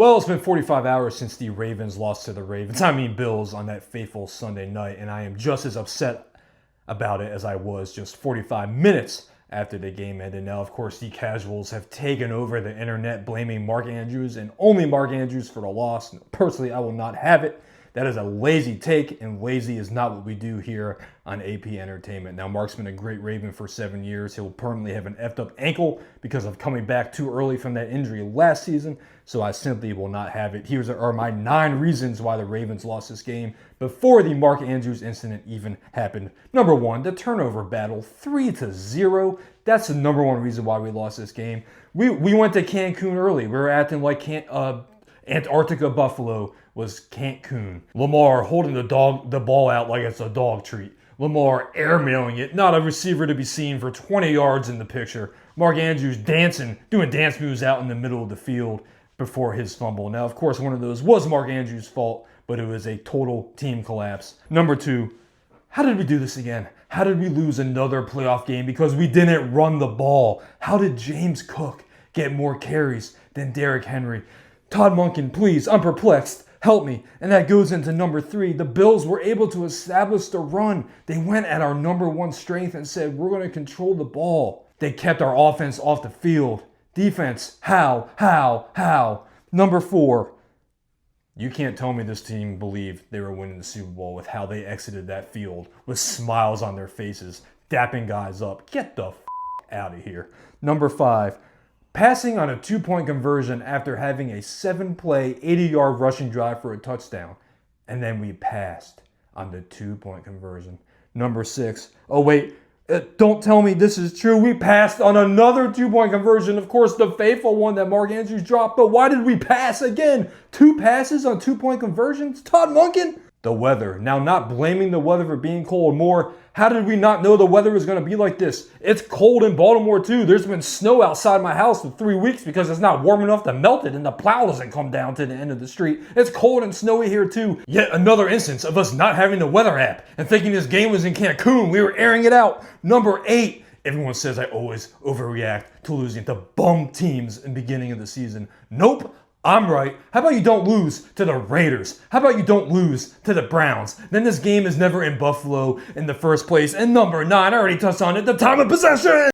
Well, it's been 45 hours since the Ravens lost to the Bills on that fateful Sunday night, and I am just as upset about it as I was just 45 minutes after the game ended. Now, of course, the casuals have taken over the internet, blaming Mark Andrews and only Mark Andrews for the loss. Personally, I will not have it. That is a lazy take, and lazy is not what we do here on AP Entertainment. Now, Mark's been a great Raven for 7 years. He'll permanently have an effed up ankle because of coming back too early from that injury last season, so I simply will not have it. Here are my 9 reasons why the Ravens lost this game before the Mark Andrews incident even happened. Number 1, the turnover battle, 3-0. That's the number 1 reason why we lost this game. We went to Cancun early. We were acting like Antarctica Buffalo was Cancun. Lamar holding the ball out like it's a dog treat. Lamar airmailing it, not a receiver to be seen for 20 yards in the picture. Mark Andrews dancing, doing dance moves out in the middle of the field before his fumble. Now, of course, one of those was Mark Andrews' fault, but it was a total team collapse. Number 2, how did we do this again? How did we lose another playoff game because we didn't run the ball? How did James Cook get more carries than Derrick Henry? Todd Monken, please, I'm perplexed. Help me. And that goes into number 3. The Bills were able to establish the run. They went at our number 1 strength and said, we're going to control the ball. They kept our offense off the field. Defense, how? Number 4, you can't tell me this team believed they were winning the Super Bowl with how they exited that field with smiles on their faces, dapping guys up. Get the out of here. Number 5, passing on a 2-point conversion after having a 7-play, 80-yard rushing drive for a touchdown. And then we passed on the 2-point conversion. Number 6, oh wait, don't tell me this is true. We passed on another 2-point conversion. Of course, the faithful one that Mark Andrews dropped. But why did we pass again? 2 passes on 2-point conversions? Todd Monken? The weather. Now, not blaming the weather for being cold. More, how did we not know the weather was going to be like this? It's cold in Baltimore, too. There's been snow outside my house for 3 weeks because it's not warm enough to melt it and the plow doesn't come down to the end of the street. It's cold and snowy here, too. Yet another instance of us not having the weather app and thinking this game was in Cancun. We were airing it out. Number 8. Everyone says I always overreact to losing to bum teams in the beginning of the season. Nope. I'm right. How about you don't lose to the Raiders? How about you don't lose to the Browns? Then this game is never in Buffalo in the first place. And number 9, I already touched on it, the time of possession!